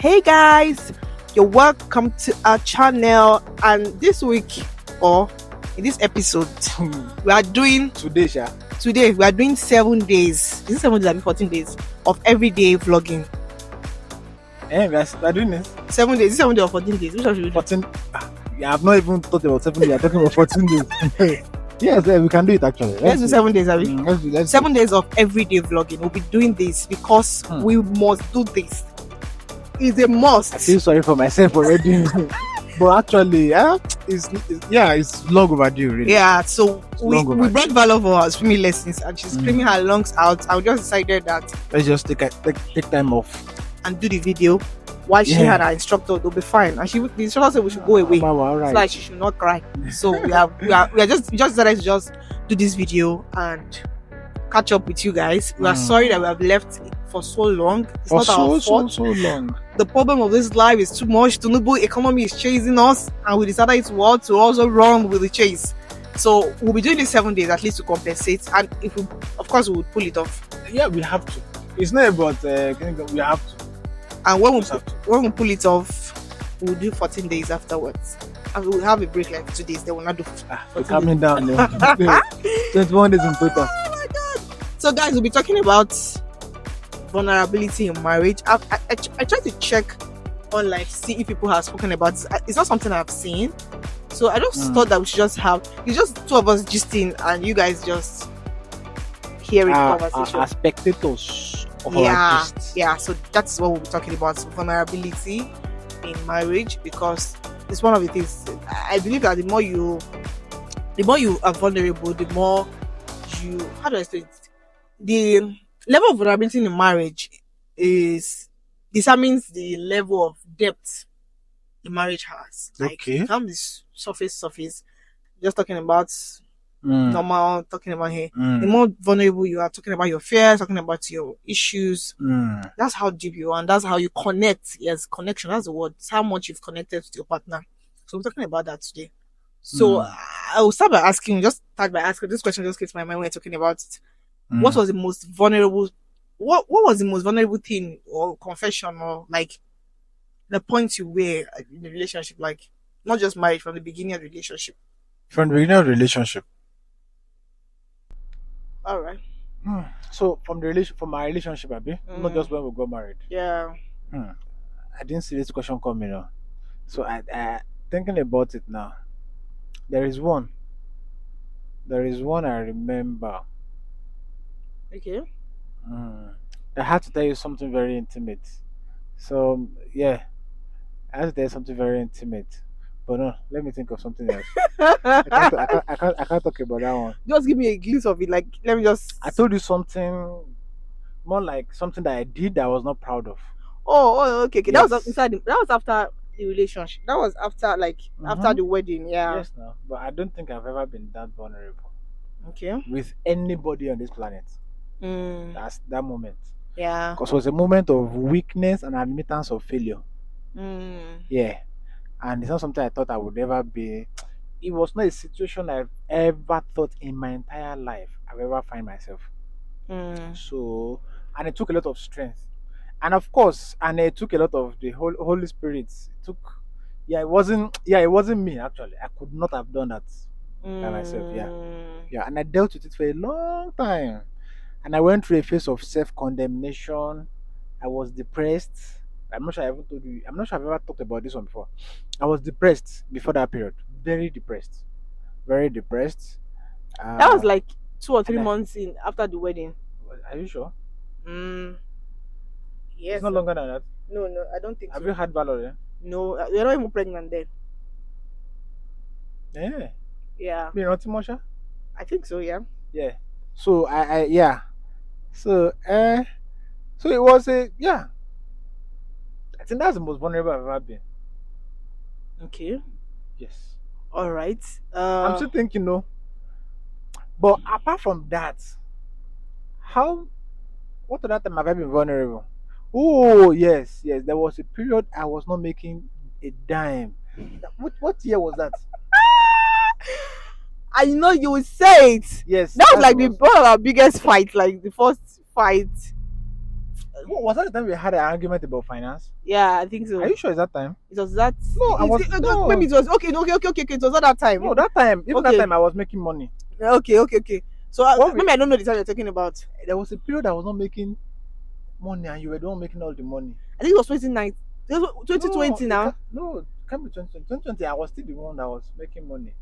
Hey guys, you're welcome to our channel, and this week or in this episode we are doing today we are doing 7 days. Is it 7 days or 14 days of everyday vlogging? We're doing this 7 days. Is it 7 days or 14 days? Which one should we do? 14. Yeah, I've not even thought about 7 days. I'm talking about 14 days. Yes, we can do it actually. Let's do 7 days, Abby. Let's 7 days of everyday vlogging. We'll be doing this because we must do this. It's a must. I feel sorry for myself already. But actually, it's long overdue, really. Yeah, so we brought Valor for our swimming lessons, and she's screaming her lungs out. I just decided that let's just take time off and do the video while she had her instructor. They'll be fine. And the instructor said we should go away. All right. So like she should not cry. So we are just decided to just do this video and catch up with you guys. We are sorry that we have left for so long. It's not our fault. So long. The problem of this life is too much. The noble economy is chasing us, and we decided to also run with the chase. So we'll be doing this 7 days at least to compensate, and if we, of course, we would pull it off. Yeah, we have to. It's not about we have to. And when we pull it off, we'll do 14 days afterwards. And we'll have a break like 2 days. Then we'll not do. We're coming down. 21 days in total. Oh my god! So guys, we'll be talking about vulnerability in marriage. I tried to check online to see if people have spoken about this. It's not something I've seen, so I just thought that we should just have it's just two of us gisting and you guys just hearing the conversation as spectators of our gist. So that's what we'll be talking about, vulnerability in marriage, because it's one of the things I believe that the more you are vulnerable, the more you, how do I say it, the level of vulnerability in marriage determines the level of depth the marriage has. Like, it can't be surface, just talking about normal, talking about here. The more vulnerable you are, talking about your fears, talking about your issues, that's how deep you are, and that's how you connect. Yes, connection, that's the word. It's how much you've connected to your partner. So we're talking about that today. So I will start by asking this question just came to my mind when we're talking about it. What was the most vulnerable? What was the most vulnerable thing or confession, or like the point you were in the relationship, like not just marriage, from the beginning of the relationship? From the beginning of the relationship. All right. So from my relationship, Abby, not just when we got married. Yeah. I didn't see this question coming. So I thinking about it now. There is one I remember. Okay. I had to tell you something very intimate. So yeah, I had to tell you something very intimate. But no, let me think of something else. I can't talk about that one. Just give me a glimpse of it. Like, let me just. I told you something more like something that I did that I was not proud of. Okay. Yes. That was after the relationship. That was after after the wedding. Yeah. Yes, no. But I don't think I've ever been that vulnerable. Okay. With anybody on this planet. That's that moment. Yeah. Because it was a moment of weakness and admittance of failure. Yeah. And it's not something I thought I would ever be. It was not a situation I've ever thought in my entire life I've ever find myself. So, and it took a lot of strength. And of course, it took a lot of the Holy Spirit. It wasn't me actually. I could not have done that by myself. Yeah. And I dealt with it for a long time. And I went through a phase of self-condemnation. I was depressed. I'm not sure I ever told you. I'm not sure I've ever talked about this one before. I was depressed before that period. Very depressed. Very depressed. That was like 2 or 3 months in after the wedding. Are you sure? Yes. It's no longer than that. No, I don't think so. Have you had Valor? Yeah? No, you're not even pregnant then. Yeah. Yeah. You know Timosha? I think so, yeah. Yeah. So So it was I think that's the most vulnerable I've ever been. Okay. Yes. All right. I'm still thinking, no. But apart from that, what other time have I been vulnerable? Oh yes. There was a period I was not making a dime. What year was that? I know you would say it. Yes. That was like one of our biggest fights, like the first fight Was that the time we had an argument about finance? Yeah, I think so. Are you sure it's that time? It was that. No, Maybe it was okay. It was not that time. No, that time. Even that Okay. time, I was making money. Okay. So maybe I don't know the time you're talking about. There was a period I was not making money, and you were the one making all the money. I think it was 2019. 2020 now. No, it can't be 2020. 2020, I was still the one that was making money.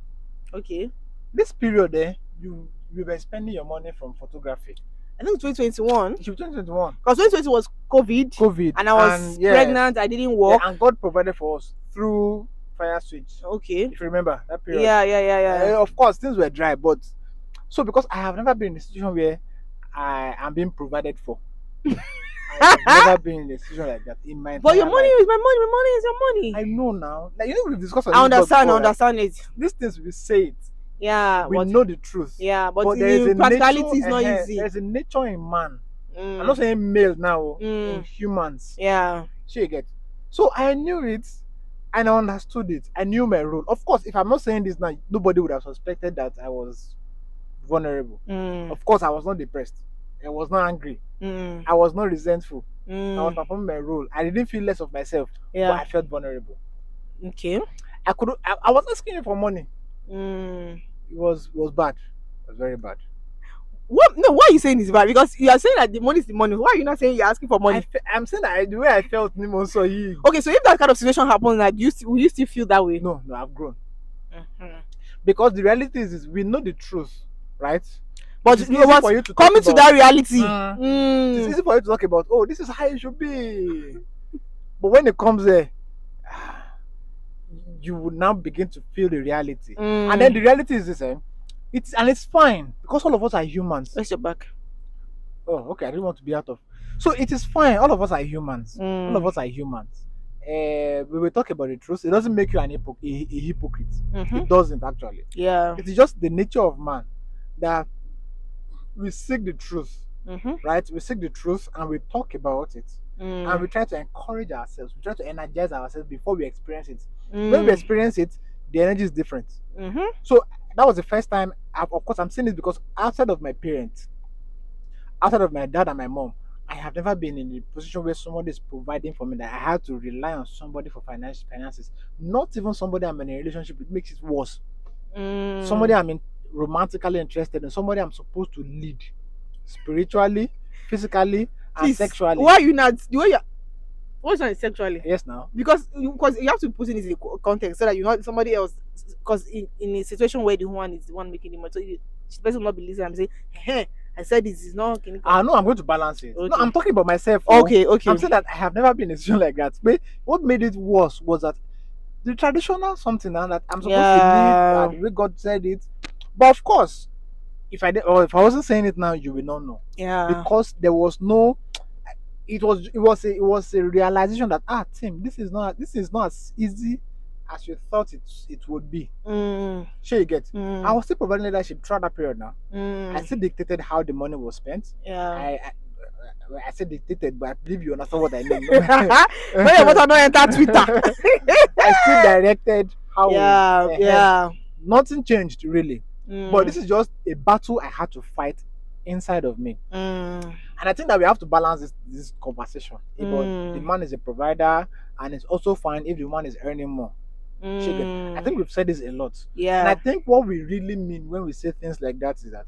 Okay. This period there, you were spending your money from photography. I think 2021. It was 2021. Because 2020 was COVID. And I was pregnant. I didn't work. Yeah, and God provided for us through Fire Switch. Okay. If you remember that period. Yeah. Of course, things were dry, but so because I have never been in a situation where I am being provided for. I've never been in a situation like that in my. But your money is my money. My money is your money. I know now. Like, you know, we've discussed. I understand it. These things we say it. Yeah, we know the truth. Yeah, but the practicality is not easy. There's a nature in man. I'm not saying male now. In humans. Yeah. You get. So I knew it, and I understood it. I knew my role. Of course, if I'm not saying this now, nobody would have suspected that I was vulnerable. Of course, I was not depressed. I was not angry. I was not resentful. I was performing my role. I didn't feel less of myself, but I felt vulnerable. Okay. I was asking you for money. It was bad. It was very bad. What? No, why are you saying it's bad? Because you are saying that the money is the money. Why are you not saying you're asking for money? I'm saying that the way I felt, Nimo, so he. Okay, so if that kind of situation happens, like, will you still feel that way? No, I've grown. Because the reality is we know the truth, right? But it's easy for you to coming to that reality. It's easy for you to talk about. Oh, this is how it should be. But when it comes there, you will now begin to feel the reality, and then the reality is this. It's fine because all of us are humans. Where's your back? Oh, okay. I didn't want to be out of. So it is fine. All of us are humans. All of us are humans. We will talk about the truth. It doesn't make you a hypocrite. It doesn't actually. Yeah. It is just the nature of man that we seek the truth, right? We seek the truth and we talk about it, and we try to encourage ourselves. We try to energize ourselves before we experience it. When we experience it, the energy is different. So that was the first time. Of course, I'm saying this because outside of my parents, outside of my dad and my mom, I have never been in a position where somebody is providing for me that I had to rely on somebody for finances. Not even somebody I'm in a relationship with makes it worse. Somebody I'm romantically interested in, somebody I'm supposed to lead spiritually, physically, and sexually. Why are you not? What's not sexually? Yes, now. Because you have to put it in the context so that you're not somebody else. Because in a situation where the woman is the one making the money, so the person will not be listening and say, "Hey, I said this is not." No, I'm going to balance it. Okay. No, I'm talking about myself. Okay. I'm saying that I have never been in a situation like that. But what made it worse was that the traditional something now that I'm supposed to lead, the way God said it. But of course, if I wasn't saying it now, you will not know. Yeah. Because there was no. It was a realization that Tim, this is not as easy as you thought it would be. Sure, you get. I was still providing leadership throughout that period now. I still dictated how the money was spent. Yeah. I said dictated, but I believe you understand what I mean. But I don't enter Twitter. I still directed how. Yeah. Nothing changed really, but this is just a battle I had to fight inside of me. And I think that we have to balance this conversation about the man is a provider, and it's also fine if the man is earning more. I think we've said this a lot. Yeah. And I think what we really mean when we say things like that is that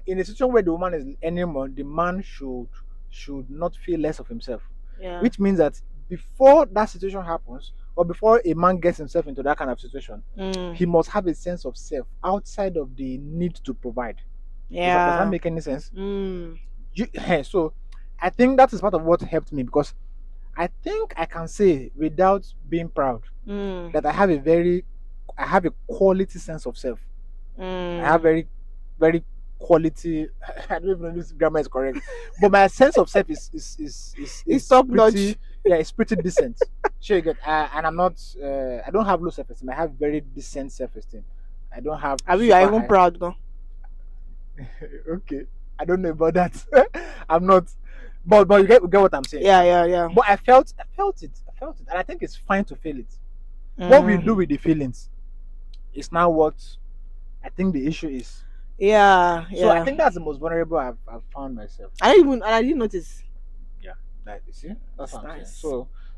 in a situation where the woman is earning more, the man should not feel less of himself. Yeah. Which means that before that situation happens, or before a man gets himself into that kind of situation, he must have a sense of self outside of the need to provide. Yeah. Does that make any sense? So I think that is part of what helped me, because I think I can say without being proud that I have a quality sense of self. I have very, very quality. I don't even know if this grammar is correct, but my sense of self is top notch. Yeah, it's pretty decent. Sure, you get. And I'm not. I don't have low self-esteem. I have very decent self-esteem. I don't have. Are you even proud though? Okay, I don't know about that. I'm not, but you get what I'm saying. Yeah. But I felt it, and I think it's fine to feel it. What we do with the feelings is now what I think the issue is. Yeah, So I yeah. think that's the most vulnerable I've found myself. I didn't notice. Yeah, like you see, that's It's what I'm saying. nice.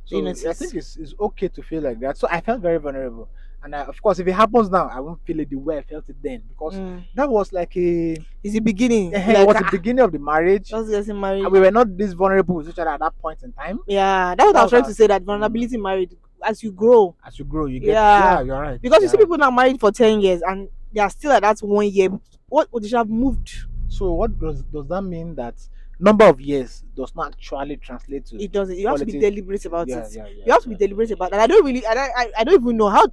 Didn't So I think notice. it's okay to feel like that. So I felt very vulnerable, and of course, if it happens now, I won't feel it the way I felt it then because Mm. that was like It's the beginning. it Like was the beginning of the marriage, just getting and married. we were not this vulnerable with each other at that point in time. Yeah, that's what That I was was trying our to say. That vulnerability married as you grow. as you grow, you get Yeah, you're right, because you you're see right. people now married for 10 years and they are still at that 1 year. What they should have moved. So what does that mean that number of years does not actually translate to It doesn't. You have to be quality? deliberate about it. Yeah, yeah, yeah, You have to be yeah, deliberate about. And I don't really. I don't even know how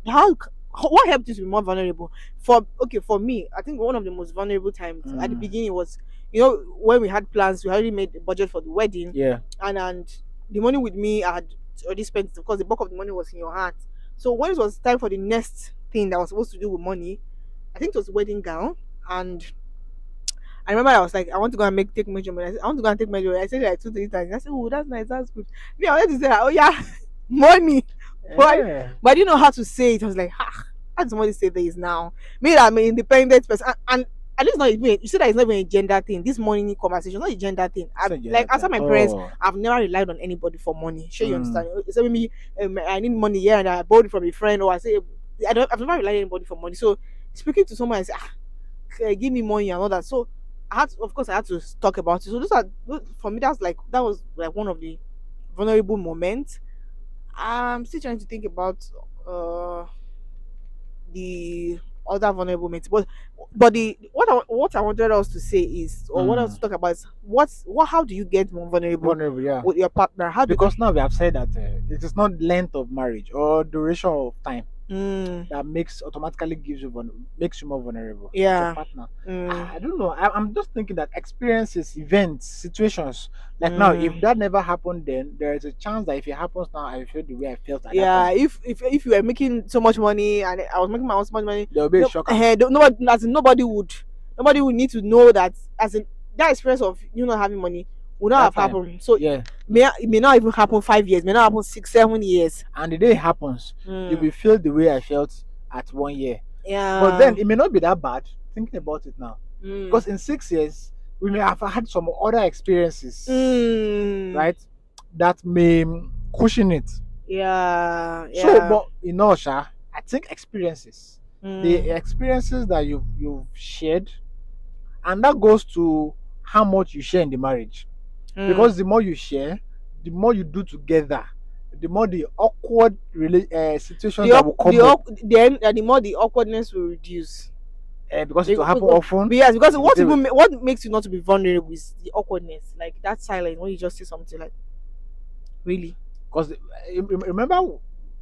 what helped you to be more vulnerable. For me, I think one of the most vulnerable times at the beginning was, when we had plans, we already made the budget for the wedding, yeah. and the money with me I had already spent because the bulk of the money was in your hand. So when it was time for the next thing that was supposed to do with money, I think it was wedding gown. And I remember I was like, I want to go and take measurement. I said, I want to go and take measurement. I said it like 2, 3 times. I said, oh, that's nice, that's good. Me, I wanted to say, oh yeah, money. Yeah. But I didn't know how to say it. I was like, how does somebody say this now? Me, that I'm an independent person, and at least not even. You said that it's not even a gender thing. This money conversation, not a gender thing. It's I've a gender like after thing. my parents, Oh. I've never relied on anybody for money. Sure, you Mm. understand? So maybe I need money, yeah, and I borrowed it from a friend, or I say I've never relied on anybody for money. So speaking to someone, I say, give me money and all that. So of course, I had to talk about it. So for me, that was like one of the vulnerable moments. I'm still trying to think about uh the other vulnerable moments, but the what I wanted us to say is, or what else to Mm. talk about is how do you get more vulnerable Vulnerable, yeah. with your partner? How do they? Because now we have said that it is not length of marriage or duration of time Mm, that automatically makes you more vulnerable. It's your yeah. partner. Mm, I don't know. I'm just thinking that experiences, events, situations. Like now, if mm. that never happened, then there is a chance that if it happens now, I feel the way I felt at that Yeah, time. if you were making so much money and I was making my own so much money, There will be a shocker. nobody would need to know that, as in that experience of you not having money would not That have time, happened. So yeah. it may not even happen 5 years, may not happen 6, 7 years. And the day it happens, you Mm, will feel the way I felt at 1 year. But yeah. then it may not be that bad. Thinking about it now, Mm, because in 6 years we may have had some other experiences, mm, right? That may cushion it. yeah, So, yeah. but in all, I think experiences, the Mm, experiences that you've shared, and that goes to how much you share in the marriage. mm. Because the more you share, the more you do together, the more the awkward situations that will come up. Then the more the awkwardness will reduce. Because it will happen But often. yes, because You will say with what makes you not to be vulnerable is the awkwardness, like that silence when you just say something like, really. because remember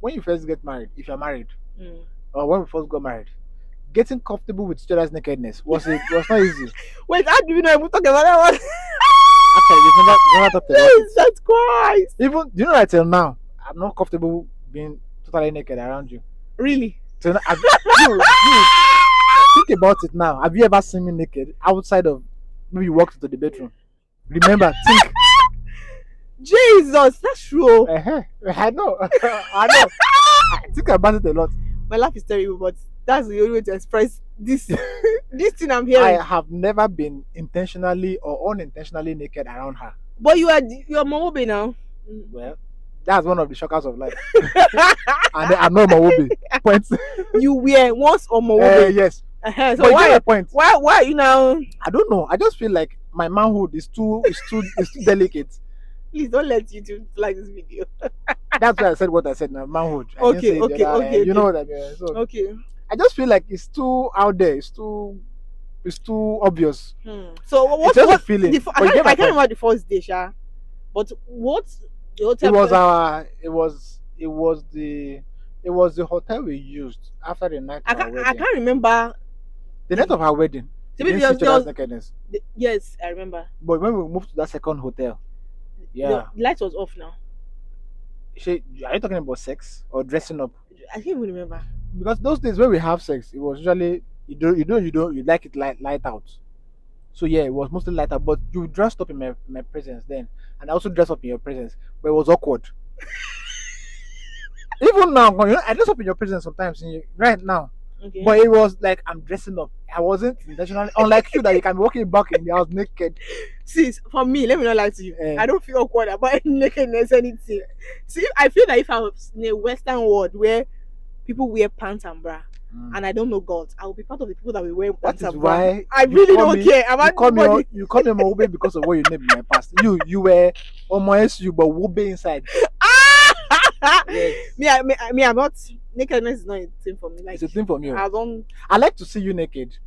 when you first get married, if you're married, Mm. or when we first got married, getting comfortable with each other's nakedness was not easy. Wait, how do you know I'm talking about that one? Actually, we've never talked about it. Jesus Christ! Even do you know that till now, I'm not comfortable being totally naked around you. Really? So you think about it now. Have you ever seen me naked outside of maybe you walked into the bedroom? Remember, think. Jesus, that's true. I know, I know. I think about it a lot. My life is terrible, but that's the only way to express this this thing I'm I hearing. have never been intentionally or unintentionally naked around her. But you're Momobe now. Well, that's one of the shockers of life. And I'm not Mawobi. Point. You were once on Momobe. Yes. So But you get my point. why are you now? I don't know. I just feel like my manhood is too delicate. Please don't let YouTube flag this video. That's why I said what I said now. Manhood. I didn't Okay, say the okay, other. okay, You know okay. what I mean. So Okay. I just feel like it's too out there. It's too obvious. So It's just a feeling. I can't remember the first day, Sha. But what the hotel? It was the hotel we used after the night of our I wedding. can't remember The night of our wedding. We didn't see each other's nakedness. Yes, I remember. But when we moved to that second hotel, yeah. The light was off now. Are you talking about sex or dressing up? I can't even remember. Because those days when we have sex, it was usually you like it light out. So yeah, it was mostly light out. But you dressed up in my presence then, and I also dressed up in your presence, but it was awkward. Even now, I dress up in your presence sometimes. Right now, Okay. But it was like I'm dressing up. I wasn't intentionally, unlike you that you can be walking back in the house naked. See, for me, let me not lie to you. Eh. I don't feel awkward about nakedness anything. See, I feel that if I was in a Western world where people wear pants and bra, and I don't know God, I will be part of the people that will wear That pants is and bra. why I you really call don't me. care about body. You call me Mobe because of what you named in my past. You were almost you, but Wobe inside. Yes, I'm not nakedness is not a thing for me. Like it's a thing for me. I don't. I like to see you naked.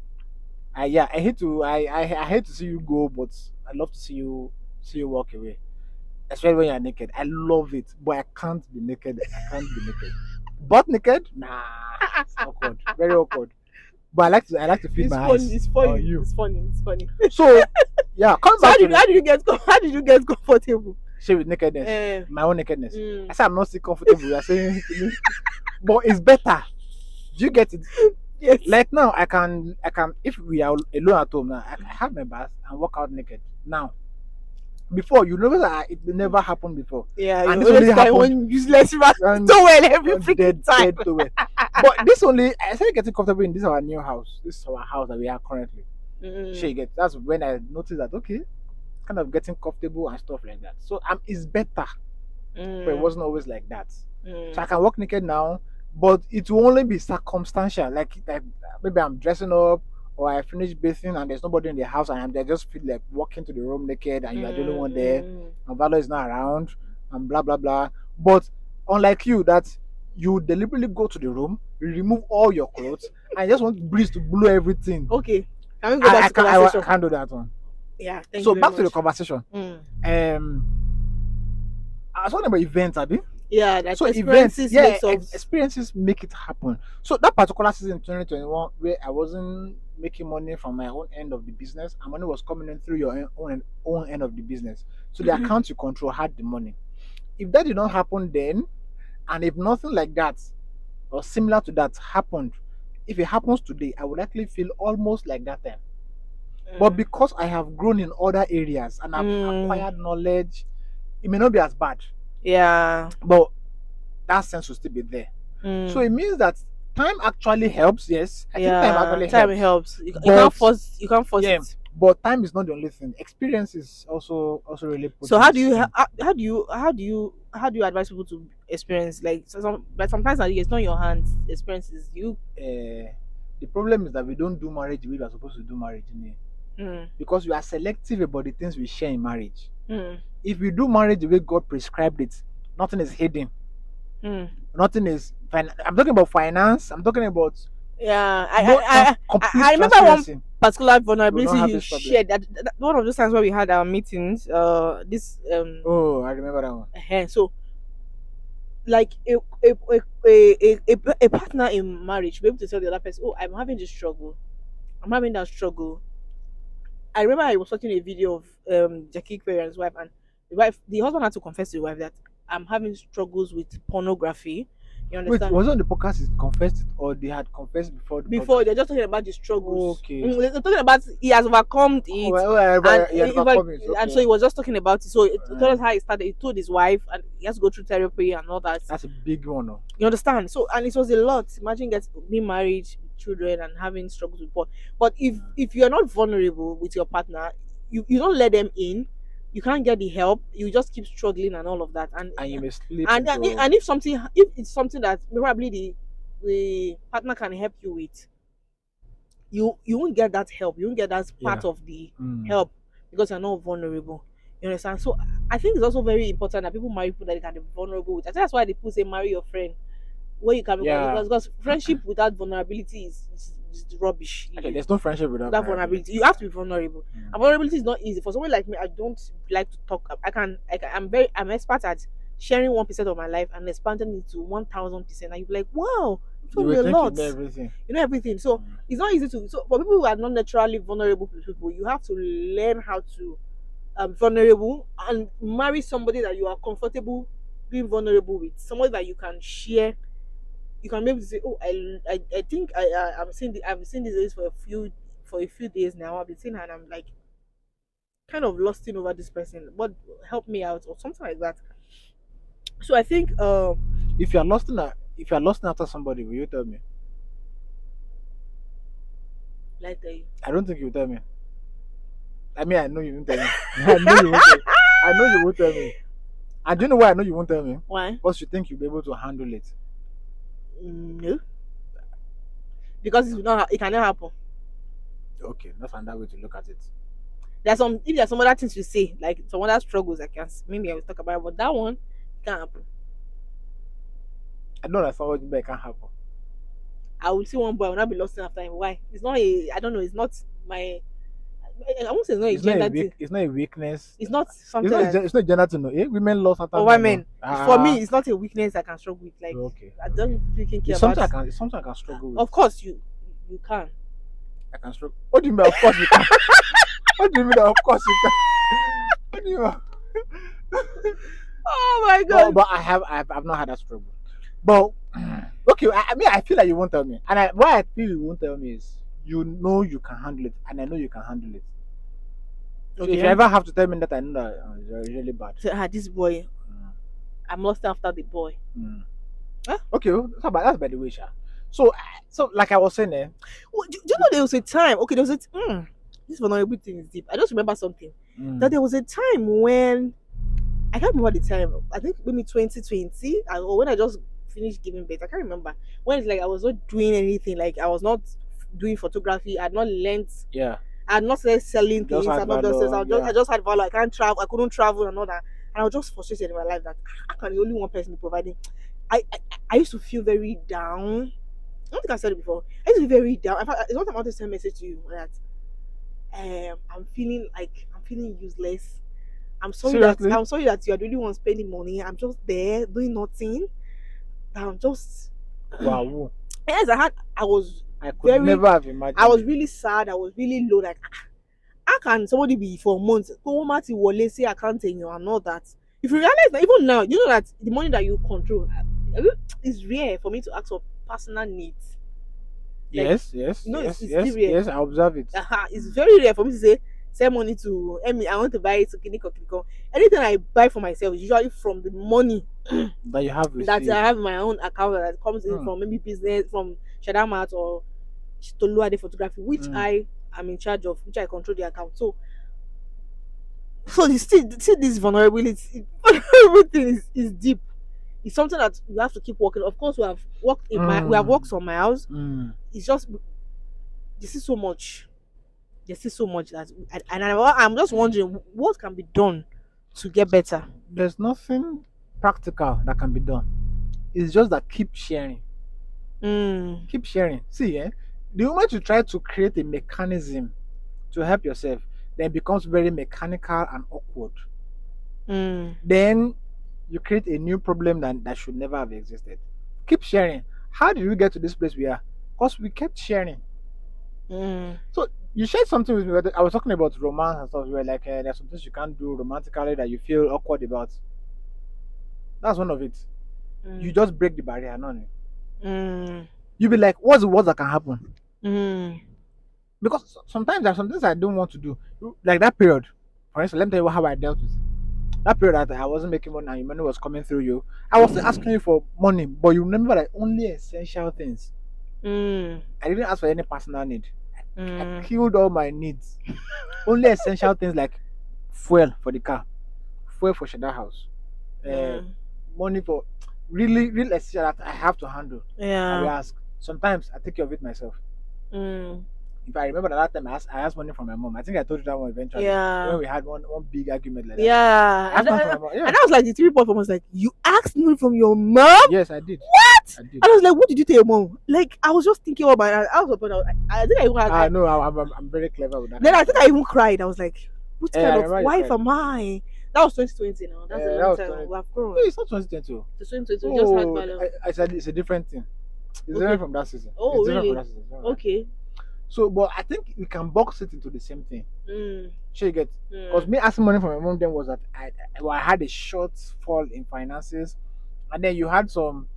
Yeah, I hate to I hate to see you go, but I love to see you walk away. Especially when you're naked. I love it, but I can't be naked. I can't be naked. Butt naked? Nah, it's awkward. Very awkward. But I like to feed It's my funny. eyes It's on funny. you. It's funny. It's funny. So yeah, coming So back to the how did you get how did you get comfortable? share with nakedness, Uh, my own nakedness. I mm, said I'm not still comfortable. You're saying to me, but it's better. Do you get it? yes. Like now, I can if we are alone at home now, I can have my bath and walk out naked. Now, before you know that it never happened before, Yeah, and you this only always carry happened one useless rat and towel every freaking time. dead to it. But this only I started getting comfortable in this our new house. This is our house that we are currently. She get that's when I noticed that okay, kind of getting comfortable and stuff like that. So it's better, but it Mm, wasn't always like that. So I mm, can walk naked now, but it will only be circumstantial. Like maybe I'm dressing up or I finish bathing and there's nobody in the house and I just feel like walking to the room naked and you are the only one there mm. and Valor is not around and blah blah blah. But unlike you, that you deliberately go to the room, remove all your clothes, and just want breeze to blow everything. Okay, can we go back to I conversation? can't do that one. Yeah, thank you So very back to the much. conversation. Mm. Um, I was talking about events, Abby. Yeah, that So events, experiences yeah, makes us. experiences make it happen. So that particular season in 2021, where I wasn't making money from my own end of the business, and money was coming in through your own end of the business. So the account you control had the money. If that did not happen then, and if nothing like that or similar to that happened, if it happens today, I would likely feel almost like that time. But Mm, because I have grown in other areas and I've mm, acquired knowledge, it may not be as bad, yeah. but that sense will still be there. So Mm, it means that time actually helps. Yes, I think time yeah. actually Time helps. helps. You can't But force. You can't force yeah, it. but time is not the only thing. Experience is also really So how potent do you in. advise people to experience like but sometimes like, it's not in your hands experiences you. The problem is that we don't do marriage the way we are supposed to do marriage, Mm, because we are selective about the things we share in marriage. mm, If we do marriage the way God prescribed it, nothing is hidden. mm. Nothing is. I'm talking about finance. I'm talking about Yeah, no complete I remember one transparency. particular We will not vulnerability have you this problem. shared that one of those times where we had our meetings. This Oh, I remember that one. so like a partner in marriage be able to tell the other person, oh, I'm having this struggle, I'm having that struggle. I remember I was watching a video of Jackie Perry and his wife, and the husband had to confess to the wife that I'm having struggles with pornography. You Wait, understand? was it on the podcast it confessed it, or they had confessed before the Before podcast? they're just talking about the struggles. Okay. They're talking about he has overcome Oh, it, well, and you had overcome it. and so Okay. he was just talking about it. So it told Uh, us how he started. He told his wife, and he has to go through therapy and all that. that's a big one. Oh. You understand? So and it was a lot. Imagine being married, with children, and having struggles with porn. But if you're not vulnerable with your partner, you don't let them in. You can't get the help. You just keep struggling and all of that. And you may slip into. And if it's something that probably the partner can help you with, you won't get that help. You won't get that Yeah. part of the Mm. help because you're not vulnerable. You understand? So I think it's also very important that people marry people that they can be vulnerable with. I think that's why they put say marry your friend where you can be Yeah. because friendship without vulnerability is rubbish. Okay, there's no friendship without Without vulnerability, vulnerability. you have to be vulnerable, Mm. and vulnerability is not easy for someone like me. I don't like to talk. I'm expert at sharing 1% of my life and expanding it to 1,000%. And you're like, wow, you You told me will a think you lot. know everything. You know everything. So Mm. it's not easy to. So for people who are not naturally vulnerable people, you have to learn how to vulnerable and marry somebody that you are comfortable being vulnerable with, somebody that you can share. You can be able to say, "Oh, I think I've seen this lady for a few days now. I've been seeing her, and I'm like kind of lusting over this person. But help me out or something like that." So I think If you are lost after somebody, will you tell me? Like tell you. I don't think you will tell me. I mean, I know you won't tell me. I know you won't tell me. I know you won't tell me. And do you know why I know you won't tell me? Why? Because you think you'll be able to handle it. No. Because it cannot happen. Okay, that's another way to look at it. There's some other things you say, like some other struggles maybe I will talk about, but that one can't happen. I know that somebody but it can't happen. I will see one boy, I will not be lost after him. Why? It's not I don't know, it's not my I won't say it's not a gender thing. It's not a weakness. It's not something It's not gender to know. Women lost after over men. Men. For me, it's not a weakness I can struggle with. Like okay. I don't freaking care it's about something it's something I can struggle with. Of course you can. I can struggle. What do you mean of course you can? What do you mean of course you can? What do you mean? Oh my god. But I've not had that struggle. But okay, I mean I feel like you won't tell me. And why I feel you won't tell me is you know you can handle it, and I know you can handle it. So if you ever have to tell me that, I know that it's really bad. So, this boy, I'm lost after the boy. Huh? Okay, that's by the way, Sha. So like I was saying, do you know there was a time? Okay, there was this vulnerable thing is deep. I just remember something that there was a time when I can't remember the time. I think maybe 2020, or when I just finished giving birth. I can't remember when it's like I was not doing anything. Like I was not doing photography. I had not learned. Yeah. I had not started selling things. I just had value. I can't travel. I couldn't travel and all that. And I was just frustrated in my life that how can the only one person be providing? I used to feel very down. I don't think I said it before. I used to be very down. In fact, it's one time I want to send a message to you that I'm feeling useless. I'm sorry that you are the only one spending money. I'm just there doing nothing. I'm just wow. Yes, I could never have imagined. I was really sad. I was really low. Like, how can somebody be for months? Go Mati Wole say I can't tell you and all that. If you realize that even now, you know that the money that you control is rare for me to ask for personal needs. Like, yes, I observe it. It's very rare for me to say send money to Emmy. I want to buy it to Kiniko. Anything I buy for myself is usually from the money that you have that I have in my own account that comes in from maybe business, from Shadamat or Toluade photography, which I am in charge of, which I control the account. So this vulnerability, everything is deep. It's something that we have to keep working. Of course, we have worked we have worked some miles. It's just this is so much. There's still so much that, and I'm just wondering what can be done to get better. There's nothing practical that can be done. It's just that keep sharing. Keep sharing. See, the moment you try to create a mechanism to help yourself, then it becomes very mechanical and awkward. Then you create a new problem that should never have existed. Keep sharing. How did we get to this place we are? Because we kept sharing. So you shared something with me. I was talking about romance and stuff. You were like, there's some things you can't do romantically that you feel awkward about. That's one of it. You just break the barrier, no. You be like, what's the worst that can happen? Because sometimes there's some things I don't want to do. Like that period. For instance, let me tell you how I dealt with that period that I wasn't making money and money was coming through you. I was still asking you for money, but you remember like only essential things. I didn't ask for any personal need. I killed all my needs. Only essential things like fuel for the car, fuel for Shada house, money for really essential that I have to handle. I will ask. Sometimes I take care of it myself. If I remember that time I asked money from my mom. I think I told you that one eventually. When we had one big argument like that. And I was like, the TV platform was like, you asked money from your mom? Yes, I did. What? I did. I was like, what did you tell your mom? Like, I was just thinking about my. I think I even had. No, I'm very clever with that. Then I think I even cried. I was like, what kind of wife am I? That was 2020 now. That's a long time. We have grown. No, it's not 2020. It's 2020. We just had value. I said it's a different thing. It's different from that season. Oh, really? Okay. So, but I think we can box it into the same thing. Sure, you get. Because me asking money from my mom then was that I had a shortfall in finances, and then you had some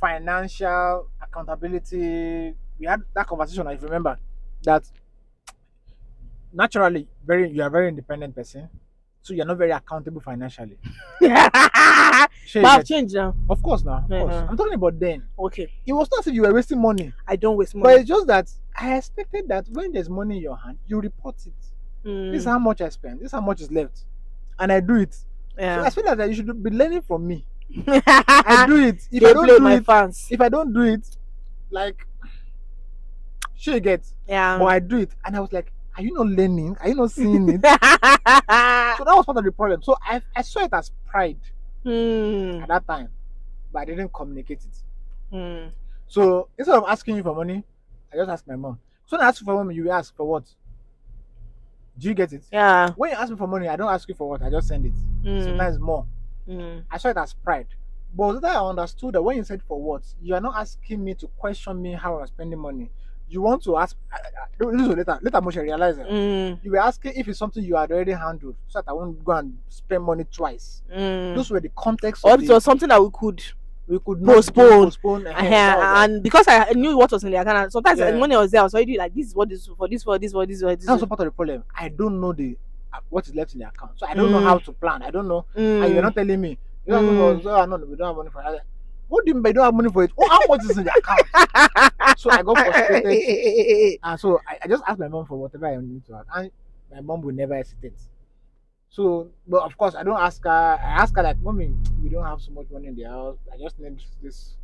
financial accountability. We had that conversation. I remember that naturally, you are a very independent person, so you're not very accountable financially. But I've changed now. Of course, now. Of course. I'm talking about then. Okay. It was not as if you were wasting money. I don't waste money. But it's just that I expected that when there's money in your hand, you report it. This is how much I spent. This is how much is left. And I do it. Yeah. So I feel that you should be learning from me. I do it. If I don't do it, if I don't do it, like, she gets. Yeah. But I do it. And I was like, are you not learning? Are you not seeing it? So that was part of the problem. So I saw it as pride at that time. But I didn't communicate it. So instead of asking you for money, I just asked my mom. So when I ask you for money, you ask for what? Do you get it? Yeah. When you ask me for money, I don't ask you for what, I just send it. Sometimes more. I saw it as pride. But then I understood that when you said for what, you are not asking me to question me how I'm spending money. You want to ask, this was later Moshe realized it. You were asking if it's something you had already handled, so that I won't go and spend money twice. Those were the context. Or it was something that we could postpone. And because I knew what was in the account, sometimes when I was there, I was already like, this is what this for this. That's also part of the problem. I don't know what is left in the account, so I don't know how to plan. I don't know, and you're not telling me. We don't have money for it. What do you mean by don't have money for it? Oh, how much is in the account? So I got frustrated, and so I just asked my mom for whatever I need to have, and my mom will never hesitate. So, but of course, I don't ask her. I ask her like, "Mommy, we don't have so much money in the house. I just need this."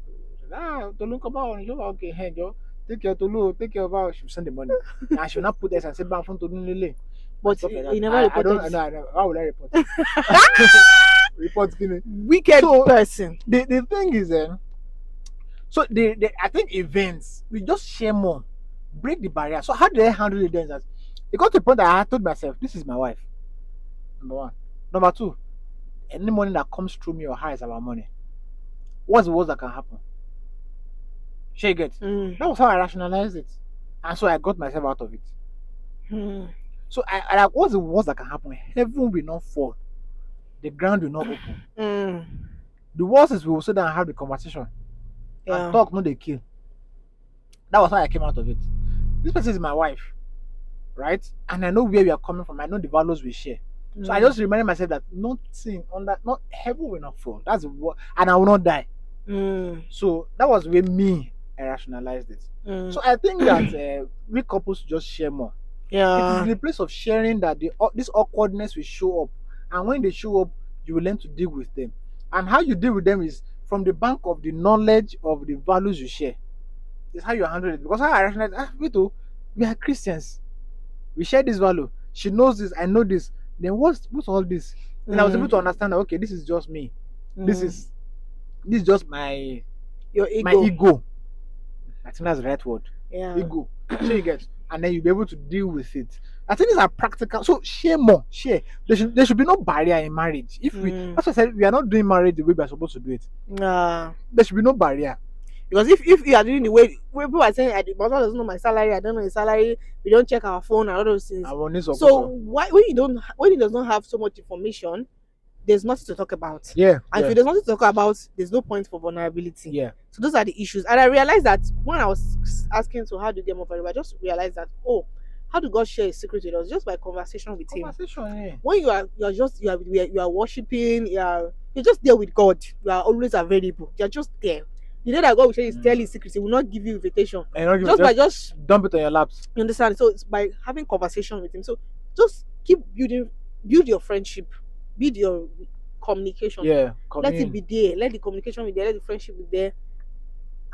Tolu, come on, okay, hey, Joe, take care, Tolu, take care of her. She'll send the money, and she'll not put this and say, "Back from Tolu Lele." But you never reported. How will I report? Report skinny. Wicked person. The thing is, so I think events we just share more, break the barrier. So how do I handle it then? That it got to the point that I told myself, this is my wife. Number one. Number two, any money that comes through me or her is our money. What's the worst that can happen? She gets. That was how I rationalized it, and so I got myself out of it. So I what's the worst that can happen? Heaven will not fall. The ground will not open. The worst is we will sit down and have the conversation. And talk, no they kill. That was how I came out of it. This person is my wife, right? And I know where we are coming from. I know the values we share. So I just reminded myself that nothing on that, not heaven will not fall. That's what, and I will not die. So that was where I rationalized it. So I think that we couples just share more. Yeah. It is in the place of sharing that this awkwardness will show up. And when they show up, you will learn to deal with them. And how you deal with them is from the bank of the knowledge of the values you share. It's how you handle it. Because how I rationalize, we are Christians. We share this value. She knows this, I know this. Then what's all this? And I was able to understand that, okay, this is just me. This is just my ego. I think that's the right word. Yeah. Ego. So you get, and then you'll be able to deal with it. I think these are practical. So share more. Share. There should be no barrier in marriage. If that's what I said, we are not doing marriage the way we are supposed to do it. There should be no barrier. Because if you are doing the way people are saying, my husband doesn't know my salary, I don't know his salary, we don't check our phone and all those things. So why when he does not have so much information, there's nothing to talk about. Yeah. And if there's nothing to talk about, there's no point for vulnerability. Yeah. So those are the issues. And I realized that when I was asking, so how do you get more valuable, I just realized that, how do God share his secret with us? Just by conversation with him. Yeah. When you are worshiping, you're just there with God. You are always available. You're just there. You know that God will share his tell his secrets. He will not give you invitation. Just dump it on your laps. You understand? So it's by having conversation with him. So just build your friendship, build your communication. Yeah. Let it be there. Let the communication be there. Let the friendship be there,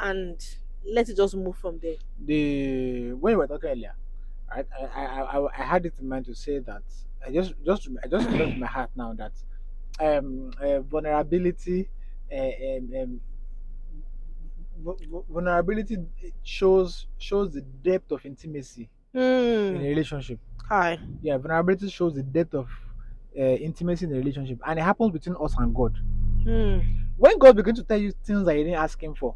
and let it just move from there. When we were talking earlier, right? I had it in mind to say that I just in my heart now that vulnerability vulnerability shows the depth of intimacy in a relationship. Hi. Yeah, vulnerability shows the depth of intimacy in a relationship, and it happens between us and God. When God begins to tell you things that you didn't ask him for,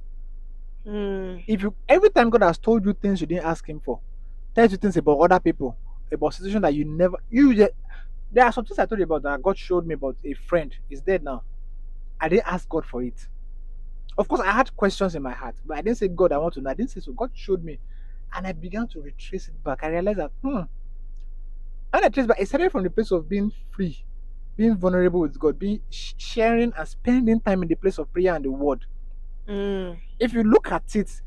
if you every time God has told you things you didn't ask him for, tells you things about other people, about situations that there are some things I told you about that God showed me about a friend. He's dead now. I didn't ask God for it. Of course, I had questions in my heart, but I didn't say, God, I want to know. I didn't say so. God showed me, and I began to retrace it back. I realized that, and I traced back. It started from the place of being free being vulnerable with God, being sharing and spending time in the place of prayer and the word. If you look at it,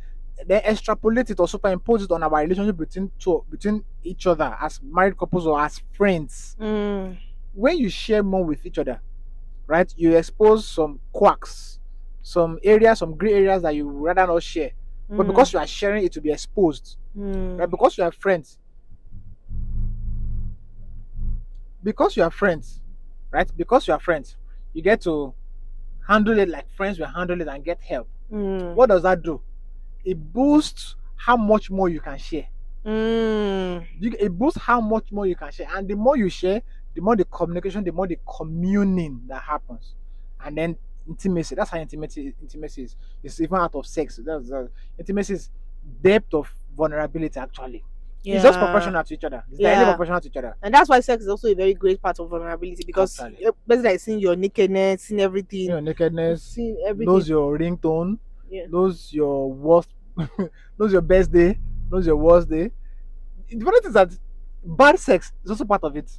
then extrapolate it or superimpose it on our relationship between each other as married couples or as friends. When you share more with each other, right, you expose some quirks, some areas, some gray areas that you would rather not share. But because you are sharing, it will be exposed. Right? Because you are friends. Because you are friends, right? Because you are friends, you get to handle it like friends will handle it and get help. What does that do? It boosts how much more you can share. It boosts how much more you can share. And the more you share, the more the communication, the more the communing that happens. And then intimacy. That's how intimacy is. It's even out of sex. Intimacy is depth of vulnerability actually. It's just proportional to each other. It's directly proportional to each other. And that's why sex is also a very great part of vulnerability, because basically like seeing your nakedness, seeing everything. Your nakedness, seeing everything. Knows your ringtone, knows your worst, knows your best day, knows your worst day. The funny thing is that bad sex is also part of it.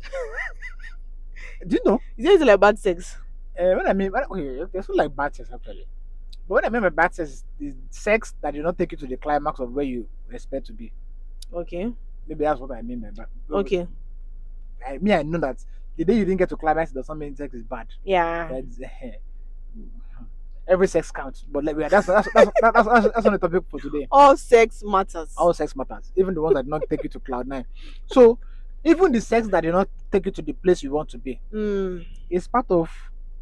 Do you know? Is it like bad sex? Okay, there's not like bad sex actually. But when I mean by bad sex, is the sex that did not take you to the climax of where you expect to be. Okay. Maybe that's what I mean by bad. Okay. I know that the day you didn't get to climax does not mean sex is bad. Yeah. That's, every sex counts, but like that's not a topic for today. All sex matters. All sex matters, even the ones that do not take you to cloud nine. So, even the sex that do not take you to the place you want to be, is part of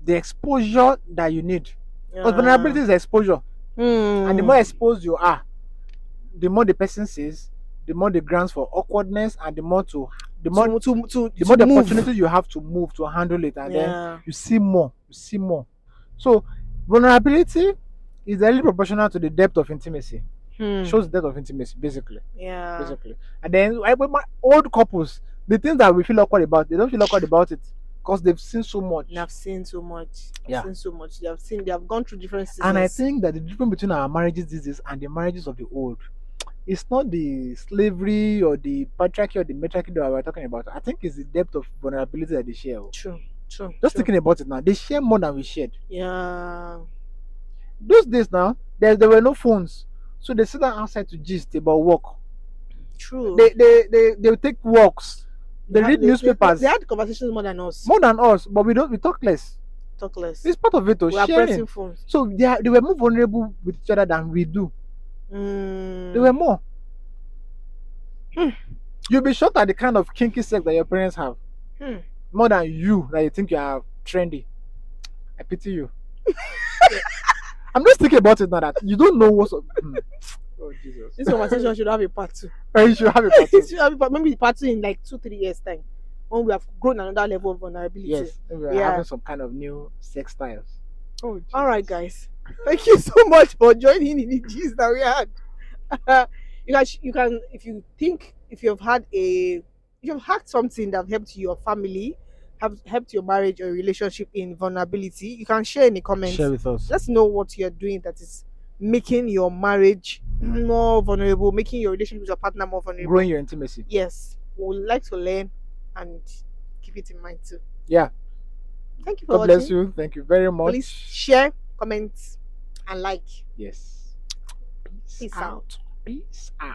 the exposure that you need. Because vulnerability is exposure, and the more exposed you are, the more the person sees, the more the grounds for awkwardness, and the more the opportunity you have to move to handle it, and then you see more. So vulnerability is directly proportional to the depth of intimacy. Shows the depth of intimacy, basically. Basically. And then with my old couples, the things that we feel awkward about, they don't feel awkward about it because they've seen so much. They have seen so much. They have gone through different seasons. And I think that the difference between our marriages these days and the marriages of the old, it's not the slavery or the patriarchy or the matriarchy that we're talking about. I think it's the depth of vulnerability that they share. True. Just thinking about it now, they share more than we shared. Yeah. Those days now, there were no phones, so they sit down outside to gist about work. True. They will take walks. They read newspapers. They had conversations more than us. But we talk less. It's part of it. We are pressing phones. So they were more vulnerable with each other than we do. They were more. You'll be shocked at the kind of kinky sex that your parents have. More than you that you think you are trendy. I pity you. I'm just thinking about it now that you don't know what's up. Oh Jesus! This conversation should have a part 2. You should have a part 2. It should have maybe part 2 in like 2-3 years time, when we have grown another level of vulnerability. Yes, we are having some kind of new sex styles. Oh, all right, guys. Thank you so much for joining in the gist that we had. You can, if you've had something that helped your family, have helped your marriage or relationship in vulnerability, you can share in the comments. Share with us. Let's know what you're doing that is making your marriage more vulnerable, making your relationship with your partner more vulnerable, growing your intimacy. Yes, we would like to learn and keep it in mind too. Yeah. Thank you for watching. God bless you. Thank you very much. Please share, comment, and like. Yes. Peace out. Peace out.